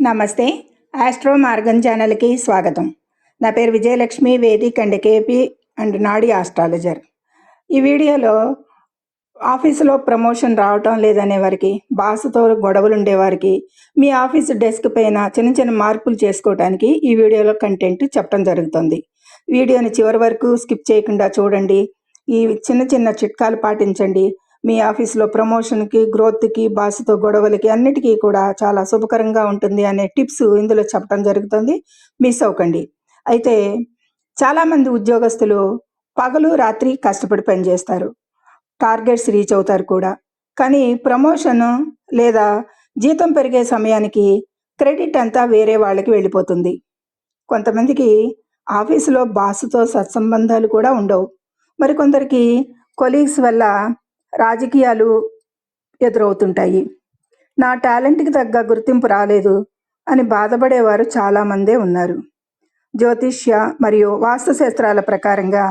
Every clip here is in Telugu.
నమస్తే. ఆస్ట్రో మార్గం ఛానల్‌కి స్వాగతం. నా పేరు Vijayalakshmi, Vedic and KP and నాడీ ఆస్ట్రాలజర్. ఈ వీడియోలో ఆఫీసులో ప్రమోషన్ రావటం లేదనే వారికి, బాస్‌తో గొడవలుండేవారికి, మీ ఆఫీస్ డెస్క్ పైన చిన్న చిన్న మార్పులు చేసుకోవడానికి ఈ వీడియోలో కంటెంట్ చెప్పడం జరుగుతుంది. వీడియోని చివరి వరకు స్కిప్ చేయకుండా చూడండి. ఈ చిన్న చిన్న చిట్కాలు పాటించండి. మీ ఆఫీస్లో ప్రమోషన్కి, గ్రోత్కి, బాస్తో గొడవలకి అన్నిటికీ కూడా చాలా శుభకరంగా ఉంటుంది అనే టిప్స్ ఇందులో చెప్పడం జరుగుతుంది. మిస్ అవ్వకండి. అయితే చాలామంది ఉద్యోగస్తులు పగలు రాత్రి కష్టపడి పనిచేస్తారు, టార్గెట్స్ రీచ్ అవుతారు కూడా. కానీ ప్రమోషన్ లేదా జీతం పెరిగే సమయానికి క్రెడిట్ అంతా వేరే వాళ్ళకి వెళ్ళిపోతుంది. కొంతమందికి ఆఫీసులో బాస్తో సత్సంబంధాలు కూడా ఉండవు. మరికొందరికి కొలీగ్స్ వల్ల రాజకీయాలు ఎదురవుతుంటాయి. నా టాలెంట్కి తగ్గ గుర్తింపు రాలేదు అని బాధపడేవారు చాలామందే ఉన్నారు. జ్యోతిష్య మరియు వాస్తుశాస్త్రాల ప్రకారంగా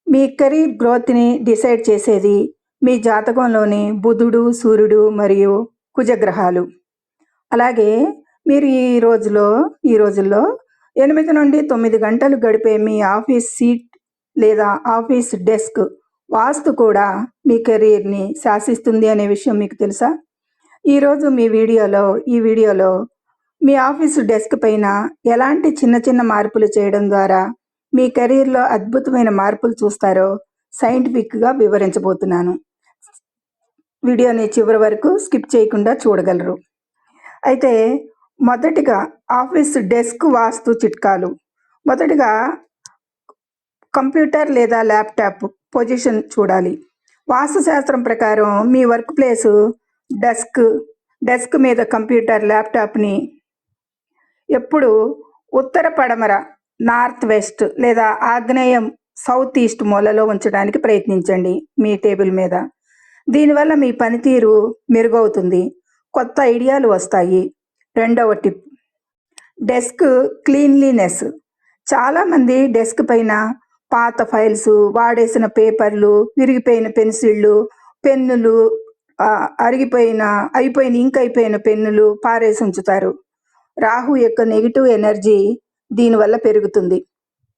మీ కెరీర్ గ్రోత్ని డిసైడ్ చేసేది మీ జాతకంలోని బుధుడు, సూర్యుడు మరియు కుజగ్రహాలు. అలాగే మీరు ఈ రోజుల్లో 8 నుండి 9 గంటలు గడిపే మీ ఆఫీస్ సీట్ లేదా ఆఫీస్ డెస్క్ వాస్తు కూడా మీ కెరీర్ని శాసిస్తుంది అనే విషయం మీకు తెలుసా? ఈరోజు ఈ వీడియోలో మీ ఆఫీసు డెస్క్ పైన ఎలాంటి చిన్న చిన్న మార్పులు చేయడం ద్వారా మీ కెరీర్లో అద్భుతమైన మార్పులు చూస్తారో సైంటిఫిక్గా వివరించబోతున్నాను. వీడియోని చివరి వరకు స్కిప్ చేయకుండా చూడగలరు. అయితే మొదటిగా ఆఫీస్ డెస్క్ వాస్తు చిట్కాలు. మొదటిగా కంప్యూటర్ లేదా ల్యాప్టాప్ పొజిషన్ చూడాలి. వాస్తుశాస్త్రం ప్రకారం మీ వర్క్ ప్లేసు డెస్క్ మీద కంప్యూటర్, ల్యాప్టాప్ని ఎప్పుడు ఉత్తర పడమర, నార్త్ వెస్ట్ లేదా ఆగ్నేయం, సౌత్ ఈస్ట్ మూలలో ఉంచడానికి ప్రయత్నించండి మీ టేబుల్ మీద. దీనివల్ల మీ పనితీరు మెరుగవుతుంది, కొత్త ఐడియాలు వస్తాయి. రెండవ టిప్, డెస్క్ క్లీన్లీనెస్. చాలామంది డెస్క్ పైన పాత ఫైల్స్, వాడేసిన పేపర్లు, విరిగిపోయిన పెన్సిళ్ళు, పెన్నులు, అయిపోయిన పెన్నులు పారేసి ఉంచుతారు. రాహు యొక్క నెగిటివ్ ఎనర్జీ దీనివల్ల పెరుగుతుంది.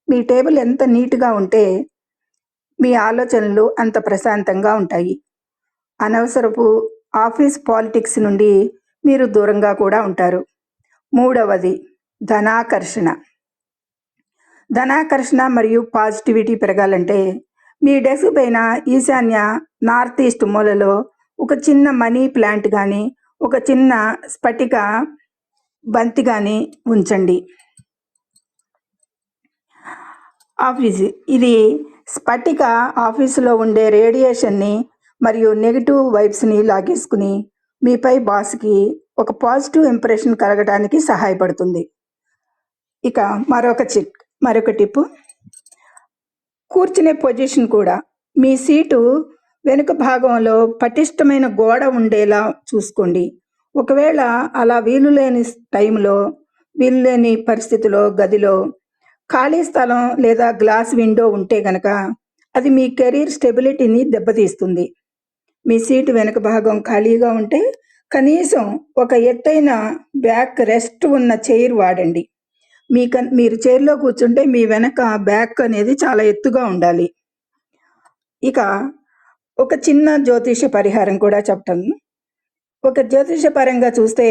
మీ టేబుల్ ఎంత నీట్గా ఉంటే మీ ఆలోచనలు అంత ప్రశాంతంగా ఉంటాయి. అనవసరపు ఆఫీస్ పాలిటిక్స్ నుండి మీరు దూరంగా కూడా ఉంటారు. మూడవది ధనాకర్షణ మరియు పాజిటివిటీ పెరగాలంటే మీ డెస్క్ పైన ఈశాన్య నార్త్ ఈస్ట్ మూలలో ఒక చిన్న మనీ ప్లాంట్ కానీ, ఒక చిన్న స్ఫటిక బంతి కానీ ఉంచండి. ఇది స్ఫటిక ఆఫీసులో ఉండే రేడియేషన్ని మరియు నెగిటివ్ వైబ్స్ని లాగేసుకుని మీపై బాస్కి ఒక పాజిటివ్ ఇంప్రెషన్ కలగడానికి సహాయపడుతుంది. ఇక మరొక టిప్, కూర్చునే పొజిషన్ కూడా. మీ సీటు వెనుక భాగంలో పటిష్టమైన గోడ ఉండేలా చూసుకోండి. ఒకవేళ అలా వీలులేని పరిస్థితిలో గదిలో ఖాళీ స్థలం లేదా గ్లాస్ విండో ఉంటే గనక అది మీ కెరీర్ స్టెబిలిటీని దెబ్బతీస్తుంది. మీ సీటు వెనుక భాగం ఖాళీగా ఉంటే కనీసం ఒక ఎత్తైన బ్యాక్ రెస్ట్ ఉన్న చైర్ వాడండి. మీరు చైర్లో కూర్చుంటే మీ వెనక బ్యాక్ అనేది చాలా ఎత్తుగా ఉండాలి. ఇక ఒక చిన్న జ్యోతిష పరిహారం కూడా చెప్తాను. ఒక జ్యోతిషపరంగా చూస్తే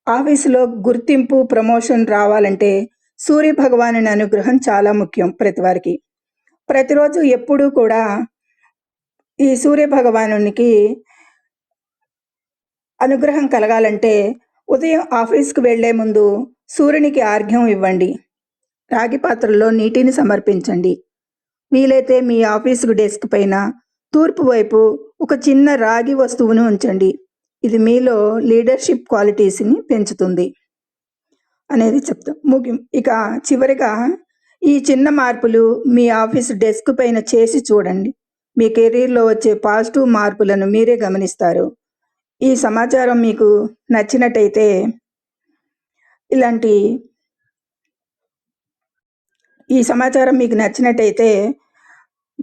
ఆఫీసులో గుర్తింపు, ప్రమోషన్ రావాలంటే సూర్య భగవానుని అనుగ్రహం చాలా ముఖ్యం ప్రతి వారికి. ప్రతిరోజు ఎప్పుడూ కూడా ఈ సూర్య భగవానునికి అనుగ్రహం కలగాలంటే ఉదయం ఆఫీస్కి వెళ్లే ముందు సూర్యునికి ఆర్ఘ్యం ఇవ్వండి. రాగి పాత్రలో నీటిని సమర్పించండి. వీలైతే మీ ఆఫీసు డెస్క్ పైన తూర్పు వైపు ఒక చిన్న రాగి వస్తువును ఉంచండి. ఇది మీలో లీడర్షిప్ క్వాలిటీస్ని పెంచుతుంది అనేది చెప్తాం. ఇక చివరిగా ఈ చిన్న మార్పులు మీ ఆఫీస్ డెస్క్ పైన చేసి చూడండి. మీ కెరీర్లో వచ్చే పాజిటివ్ మార్పులను మీరే గమనిస్తారు. ఈ సమాచారం మీకు నచ్చినట్టయితే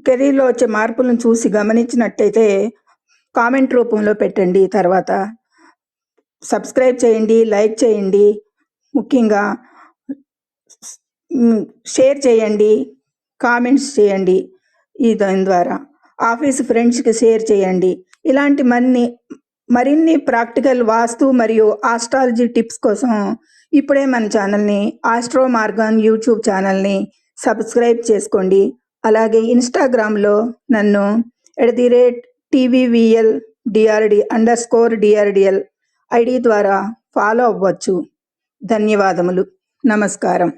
కెరీర్లో వచ్చే మార్పులను చూసి గమనించినట్టయితే కామెంట్ రూపంలో పెట్టండి. తర్వాత సబ్స్క్రైబ్ చేయండి, లైక్ చేయండి. ముఖ్యంగా షేర్ చేయండి, కామెంట్స్ చేయండి. దాని ద్వారా ఆఫీస్ ఫ్రెండ్స్కి షేర్ చేయండి. ఇలాంటి మరిన్ని ప్రాక్టికల్ వాస్తు మరియు ఆస్ట్రాలజీ టిప్స్ కోసం ఇప్పుడే మన ఛానల్ని ఆస్ట్రో మార్గన్ యూట్యూబ్ ఛానల్ని సబ్స్క్రైబ్ చేసుకోండి. అలాగే ఇన్స్టాగ్రామ్లో నన్ను @tvvldrd_drdl ఐడి ద్వారా ఫాలో అవ్వచ్చు. ధన్యవాదములు. నమస్కారం.